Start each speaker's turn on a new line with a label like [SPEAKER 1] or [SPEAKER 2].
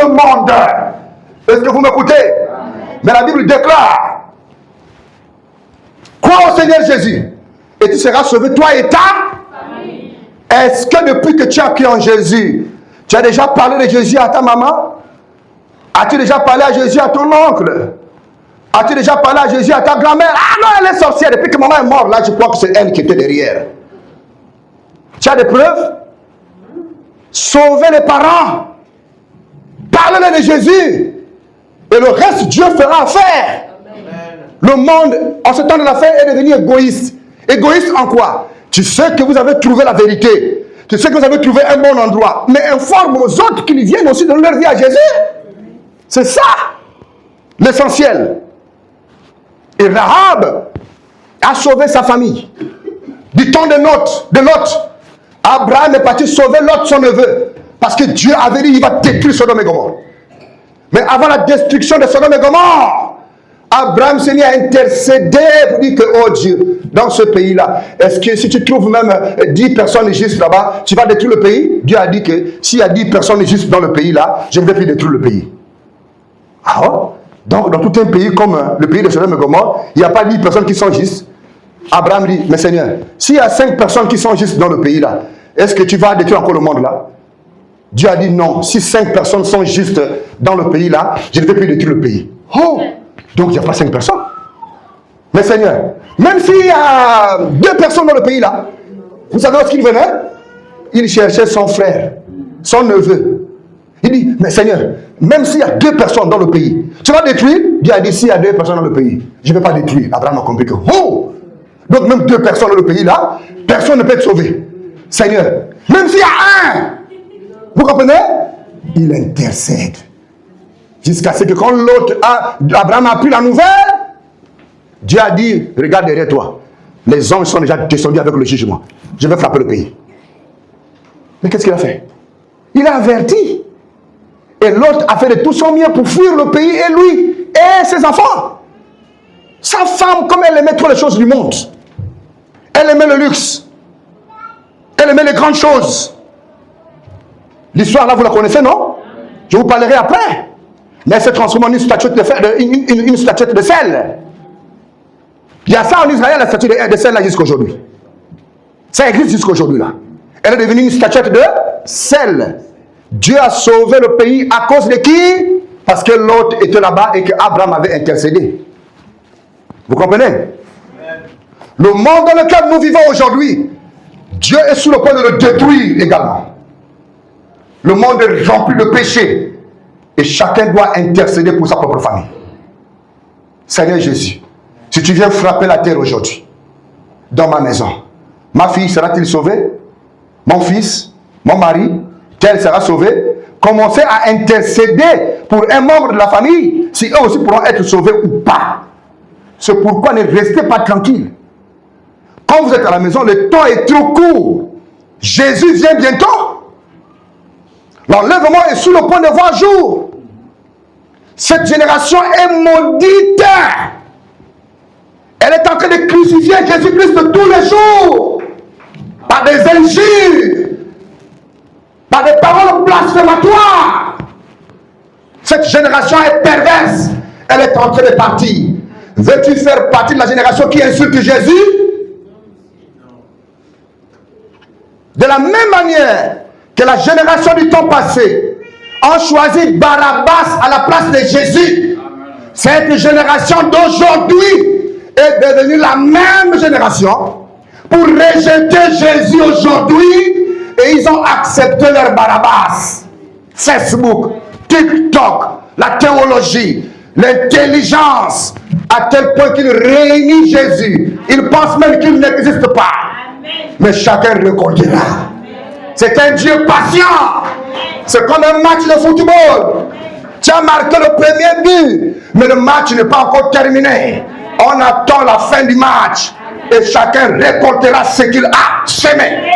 [SPEAKER 1] ce monde. Est-ce que vous m'écoutez? Mais la Bible déclare, crois au Seigneur Jésus et tu seras sauvé, toi et ta famille. Est-ce que depuis que tu as cru en Jésus, tu as déjà parlé de Jésus à ta maman? As-tu déjà parlé à Jésus à ton oncle? As-tu déjà parlé à Jésus à ta grand-mère? Ah non, elle est sorcière. Depuis que maman est morte, là, je crois que c'est elle qui était derrière. Tu as des preuves? Sauvez les parents. Parlez de Jésus. Et le reste, Dieu fera affaire. Le monde, en ce temps de l'affaire, est devenu égoïste. Égoïste en quoi? Tu sais que vous avez trouvé la vérité. Tu sais que vous avez trouvé un bon endroit. Mais informe aux autres qu'ils viennent aussi donner leur vie à Jésus. C'est ça, l'essentiel. Et Rahab a sauvé sa famille. Du temps de Lot. Abraham est parti sauver Lot, son neveu. Parce que Dieu avait dit qu'il va détruire Sodome et Gomorrhe. Mais avant la destruction de Sodome et Gomorrhe, Abraham s'est mis à intercéder pour dire que, oh Dieu, dans ce pays-là, est-ce que si tu trouves même 10 personnes justes là-bas, tu vas détruire le pays? Dieu a dit que s'il y a 10 personnes justes dans le pays-là, je ne vais plus détruire le pays. Ah ouais? Donc, dans tout un pays comme le pays de Sodome et Gomorrhe, il n'y a pas 10 personnes qui sont justes. Abraham dit, mais Seigneur, s'il y a 5 personnes qui sont justes dans le pays-là, est-ce que tu vas détruire encore le monde là? Dieu a dit non, si 5 personnes sont justes dans le pays-là, je ne vais plus détruire le pays. Oh! Donc, il n'y a pas 5 personnes. Mais Seigneur, même s'il y a 2 personnes dans le pays-là, vous savez où est-ce qu'il venait? Il cherchait son frère, son neveu. Il dit, mais Seigneur, même s'il y a 2 personnes dans le pays, tu vas détruire? Dieu a dit, s'il y a 2 personnes dans le pays, je ne vais pas détruire. Abraham a compris que, oh! Donc même 2 personnes dans le pays là, personne ne peut être sauvé. Seigneur, même s'il y a 1, vous comprenez? Il intercède. Jusqu'à ce que quand l'autre, Abraham a pris la nouvelle, Dieu a dit, regarde derrière toi, les anges sont déjà descendus avec le jugement. Je vais frapper le pays. Mais qu'est-ce qu'il a fait? Il a averti. Et l'autre a fait de tout son mieux pour fuir le pays, et lui, et ses enfants. Sa femme, comme elle aimait trop les choses du monde, elle aimait le luxe, elle aimait les grandes choses. L'histoire là, vous la connaissez, non? Je vous parlerai après. Mais elle s'est transformée en une statuette une statuette de sel. Il y a ça en Israël, la statue de sel là jusqu'à aujourd'hui. Ça existe jusqu'à aujourd'hui là. Elle est devenue une statuette de sel. Dieu a sauvé le pays à cause de qui? Parce que l'autre était là-bas et que Abraham avait intercédé. Vous comprenez? Le monde dans lequel nous vivons aujourd'hui, Dieu est sur le point de le détruire également. Le monde est rempli de péché et chacun doit intercéder pour sa propre famille. Seigneur Jésus, si tu viens frapper la terre aujourd'hui, dans ma maison, ma fille sera-t-il sauvée? Mon fils, mon mari, tel sera sauvé? Commencez à intercéder pour un membre de la famille, si eux aussi pourront être sauvés ou pas. C'est pourquoi ne restez pas tranquille. Quand vous êtes à la maison, le temps est trop court. Jésus vient bientôt. L'enlèvement est sur le point de voir jour. Cette génération est maudite. Elle est en train de crucifier Jésus-Christ tous les jours. Par des injures. Par des paroles blasphématoires. Cette génération est perverse. Elle est en train de partir. Veux-tu faire partie de la génération qui insulte Jésus? De la même manière que la génération du temps passé a choisi Barabbas à la place de Jésus, cette génération d'aujourd'hui est devenue la même génération pour rejeter Jésus aujourd'hui et ils ont accepté leur Barabbas. Facebook, TikTok, la théologie, l'intelligence, à tel point qu'ils réunissent Jésus. Ils pensent même qu'il n'existe pas. Mais chacun reconnaîtra. C'est un Dieu patient. C'est comme un match de football. Tu as marqué le premier but, mais le match n'est pas encore terminé. On attend la fin du match et chacun récoltera ce qu'il a semé.